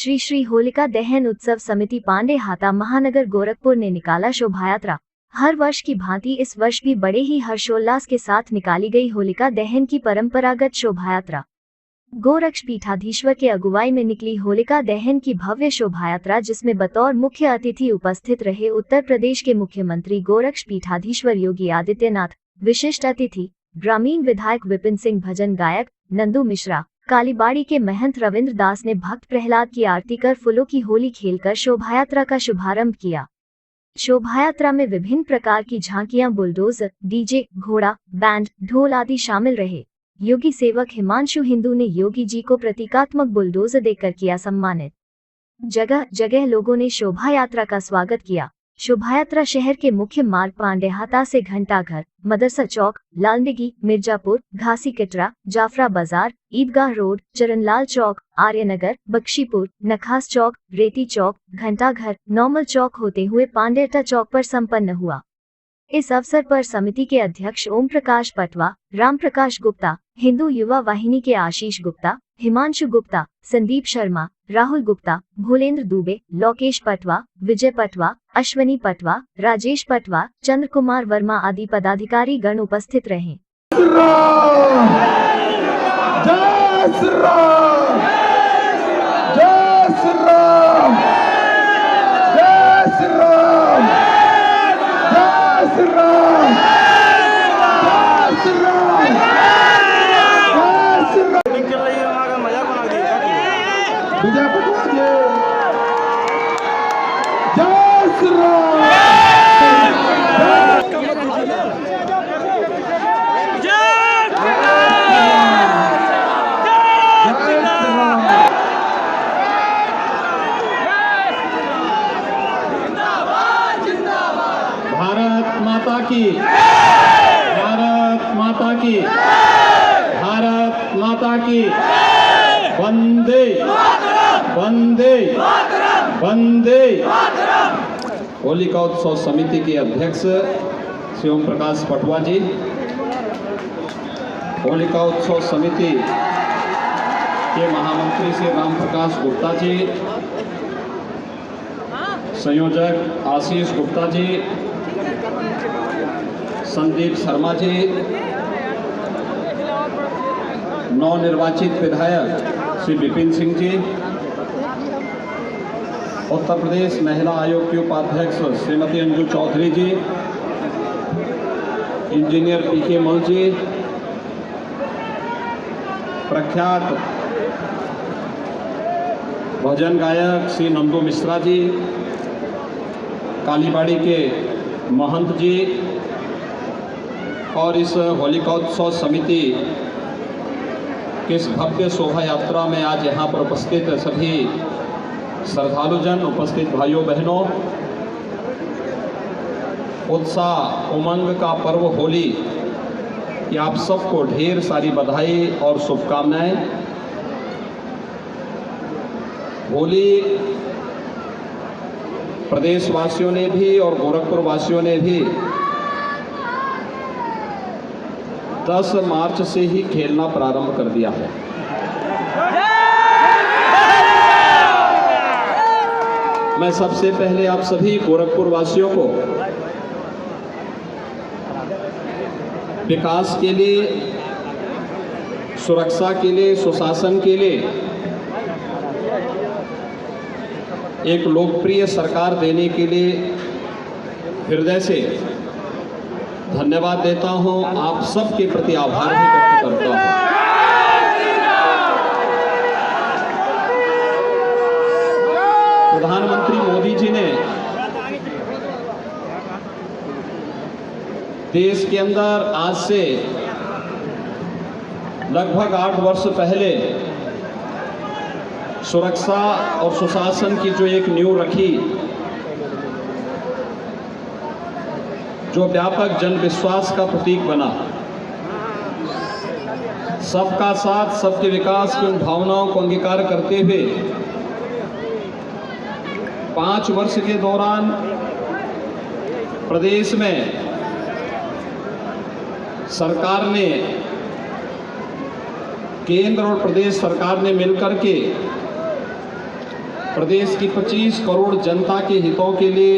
श्री श्री होलिका दहन उत्सव समिति पांडे हाता महानगर गोरखपुर ने निकाला शोभायात्रा। हर वर्ष की भांति इस वर्ष भी बड़े ही हर्षोल्लास के साथ निकाली गई होलिका दहन की परंपरागत शोभायात्रा। गोरक्ष पीठाधीश्वर के अगुवाई में निकली होलिका दहन की भव्य शोभायात्रा, जिसमें बतौर मुख्य अतिथि उपस्थित रहे उत्तर प्रदेश के मुख्यमंत्री गोरक्ष पीठाधीश्वर योगी आदित्यनाथ, विशिष्ट अतिथि ग्रामीण विधायक विपिन सिंह, भजन गायक नंदू मिश्रा, कालीबाड़ी के महंत रविंद्र दास ने भक्त प्रहलाद की आरती कर फूलों की होली खेलकर शोभायात्रा का शुभारंभ किया। शोभायात्रा में विभिन्न प्रकार की झांकियां, बुलडोजर, डीजे, घोड़ा, बैंड, ढोल आदि शामिल रहे। योगी सेवक हिमांशु हिंदू ने योगी जी को प्रतीकात्मक बुलडोजर देकर किया सम्मानित। जगह जगह लोगों ने शोभायात्रा का स्वागत किया। शोभायात्रा शहर के मुख्य मार्ग पांडेहाता से घंटाघर, मदरसा चौक, लालदिघी, मिर्जापुर, घासी कटरा, जाफरा बाजार, ईदगाह रोड, चरणलाल चौक, आर्यनगर, बख्शीपुर, नखास चौक, रेती चौक, घंटाघर, नॉर्मल चौक होते हुए पांडेटा चौक पर संपन्न हुआ। इस अवसर पर समिति के अध्यक्ष ओम प्रकाश पटवा, राम प्रकाश गुप्ता, हिंदू युवा वाहिनी के आशीष गुप्ता, हिमांशु गुप्ता, संदीप शर्मा, राहुल गुप्ता, भोलेंद्र दुबे, लोकेश पटवा, विजय पटवा, अश्वनी पटवा, राजेश पटवा, चंद्र कुमार वर्मा आदि पदाधिकारी गण उपस्थित रहे। भारत माता की, भारत माता की, भारत माता की, वंदे वंदे वंदे। होलिका उत्सव समिति के अध्यक्ष श्री ओम प्रकाश पटवा जी, होलिका उत्सव समिति के महामंत्री श्री राम प्रकाश गुप्ता जी, संयोजक आशीष गुप्ता जी, संदीप शर्मा जी, नवनिर्वाचित विधायक श्री विपिन सिंह जी, उत्तर प्रदेश महिला आयोग की उपाध्यक्ष श्रीमती अंजू चौधरी जी, इंजीनियर पीके मल जी, प्रख्यात भजन गायक श्री नंदू मिश्रा जी, कालीबाड़ी के महंत जी और इस होलिकोत्सव समिति की इस भव्य शोभा यात्रा में आज यहाँ पर उपस्थित सभी श्रद्धालुजन, उपस्थित भाइयों बहनों, उत्साह उमंग का पर्व होली कि आप सबको ढेर सारी बधाई और शुभकामनाएं। होली प्रदेशवासियों ने भी और गोरखपुर वासियों ने भी 10 मार्च से ही खेलना प्रारंभ कर दिया है। मैं सबसे पहले आप सभी गोरखपुर वासियों को विकास के लिए, सुरक्षा के लिए, सुशासन के लिए एक लोकप्रिय सरकार देने के लिए हृदय से धन्यवाद देता हूं। आप सबके प्रति आभार भी व्यक्त करता हूं। प्रधानमंत्री मोदी जी ने देश के अंदर आज से लगभग 8 वर्ष पहले सुरक्षा और सुशासन की जो एक नींव रखी, जो व्यापक जन विश्वास का प्रतीक बना, सबका साथ सबके विकास की उन भावनाओं को अंगीकार करते हुए 5 वर्ष के दौरान प्रदेश में सरकार ने, केंद्र और प्रदेश सरकार ने मिलकर के प्रदेश की 25 करोड़ जनता के हितों के लिए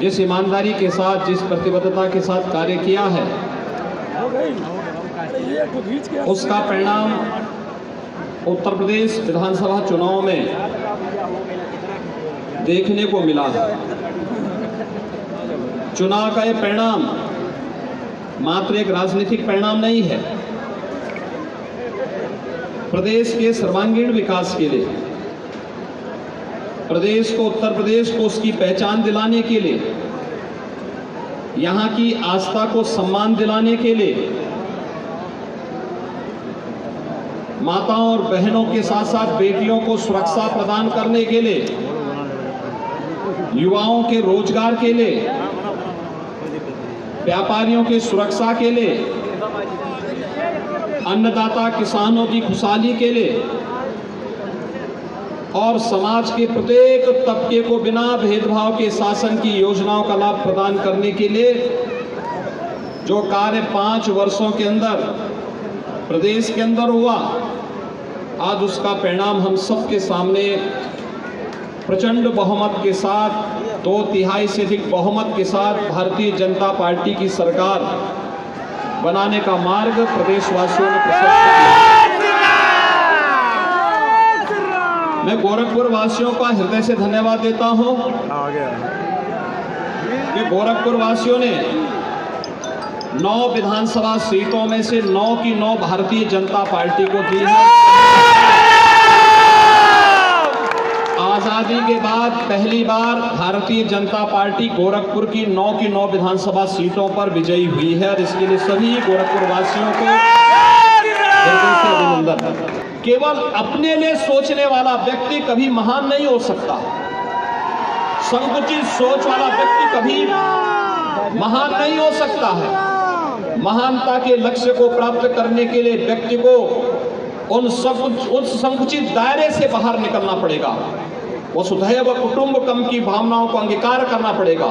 जिस ईमानदारी के साथ, जिस प्रतिबद्धता के साथ कार्य किया है, उसका परिणाम उत्तर प्रदेश विधानसभा चुनाव में देखने को मिला है। चुनाव का यह परिणाम मात्र एक राजनीतिक परिणाम नहीं है। प्रदेश के सर्वांगीण विकास के लिए, प्रदेश को, उत्तर प्रदेश को उसकी पहचान दिलाने के लिए, यहाँ की आस्था को सम्मान दिलाने के लिए, माताओं और बहनों के साथ साथ बेटियों को सुरक्षा प्रदान करने के लिए, युवाओं के रोजगार के लिए, व्यापारियों की सुरक्षा के लिए, अन्नदाता किसानों की खुशहाली के लिए और समाज के प्रत्येक तबके को बिना भेदभाव के शासन की योजनाओं का लाभ प्रदान करने के लिए जो कार्य 5 वर्षों के अंदर प्रदेश के अंदर हुआ, आज उसका परिणाम हम सबके सामने प्रचंड बहुमत के साथ, 2/3 से अधिक बहुमत के साथ भारतीय जनता पार्टी की सरकार बनाने का मार्ग प्रदेशवासियों ने प्रशस्त किया। मैं गोरखपुर वासियों का हृदय से धन्यवाद देता हूं कि गोरखपुर वासियों ने 9 विधानसभा सीटों में से 9 की 9 भारतीय जनता पार्टी को दी है। आजादी के बाद पहली बार भारतीय जनता पार्टी गोरखपुर की 9 की 9 विधानसभा सीटों पर विजयी हुई है और इसके लिए सभी गोरखपुर वासियों को हृदय से अभिनंदन। केवल अपने लिए सोचने वाला व्यक्ति कभी महान नहीं हो सकता। संकुचित सोच वाला व्यक्ति कभी महान नहीं हो सकता है। महानता के लक्ष्य को प्राप्त करने के लिए व्यक्ति को उस संकुचित दायरे से बाहर निकलना पड़ेगा। वसुधैव कुटुंबकम की भावनाओं को अंगीकार करना पड़ेगा।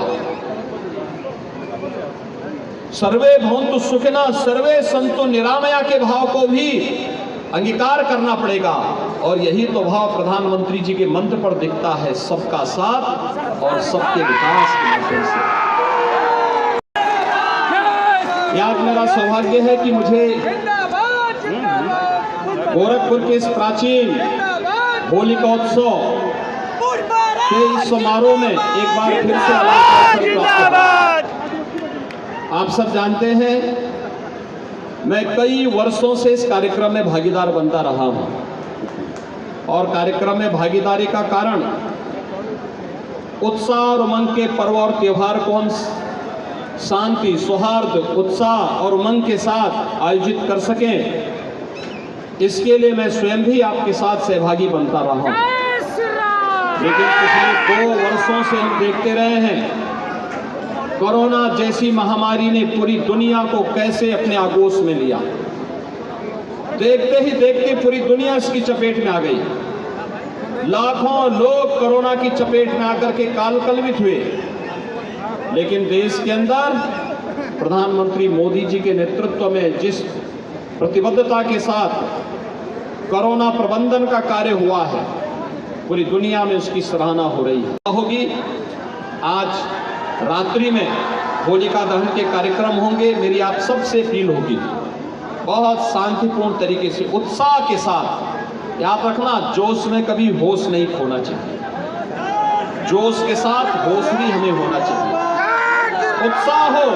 सर्वे भवन्तु सुखिनः सर्वे सन्तु निरामया के भाव को भी अंगीकार करना पड़ेगा। और यही तो भाव प्रधानमंत्री जी के मंत्र पर दिखता है, सबका साथ और सबके विकास के माध्यम से। आज मेरा सौभाग्य है कि मुझे गोरखपुर के इस प्राचीन होलिका उत्सव के इस समारोह में एक बार फिर से आप सब जानते हैं, मैं कई वर्षों से इस कार्यक्रम में भागीदार बनता रहा हूं और कार्यक्रम में भागीदारी का कारण उत्साह और उमंग के पर्व और त्योहार को हम शांति, सौहार्द, उत्साह और उमंग के साथ आयोजित कर सकें, इसके लिए मैं स्वयं भी आपके साथ सहभागी बनता रहा हूं। लेकिन पिछले 2 वर्षों से हम देखते रहे हैं कोरोना जैसी महामारी ने पूरी दुनिया को कैसे अपने आगोश में लिया। देखते ही देखते पूरी दुनिया इसकी चपेट में आ गई। लाखों लोग कोरोना की चपेट में आकर के कालकलवित हुए। लेकिन देश के अंदर प्रधानमंत्री मोदी जी के नेतृत्व में जिस प्रतिबद्धता के साथ कोरोना प्रबंधन का कार्य हुआ है, पूरी दुनिया में उसकी सराहना हो रही है। होगी आज रात्रि में होलिका दहन के कार्यक्रम होंगे। मेरी आप सबसे अपील होगी, बहुत शांतिपूर्ण तरीके से, उत्साह के साथ, याद रखना जोश में कभी होश नहीं खोना चाहिए, जोश के साथ होश भी हमें होना चाहिए। उत्साह हो,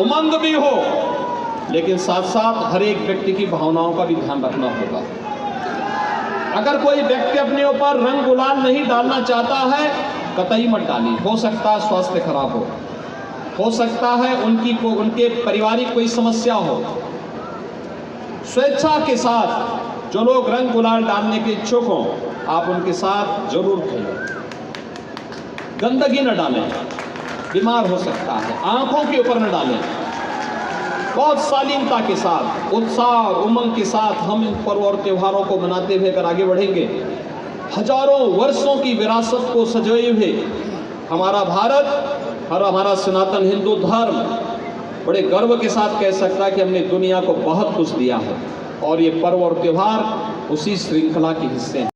उमंग भी हो, लेकिन साथ साथ हर एक व्यक्ति की भावनाओं का भी ध्यान रखना होगा। अगर कोई व्यक्ति अपने ऊपर रंग गुलाल नहीं डालना चाहता है, कतई मत डालिए। हो सकता है स्वास्थ्य खराब हो सकता है उनके पारिवारिक कोई समस्या हो। स्वेच्छा के साथ जो लोग रंग गुलाल डालने के इच्छुक हों, आप उनके साथ जरूर खेलें। गंदगी न डालें, बीमार हो सकता है। आंखों के ऊपर न डालें। बहुत शालीनता के साथ, उत्साह और उमंग के साथ हम इन पर्व और त्योहारों को मनाते हुए अगर आगे बढ़ेंगे, हजारों वर्षों की विरासत को सजोए हुए हमारा भारत और हमारा सनातन हिंदू धर्म बड़े गर्व के साथ कह सकता है कि हमने दुनिया को बहुत कुछ दिया है। और ये पर्व और त्योहार उसी श्रृंखला के हिस्से हैं।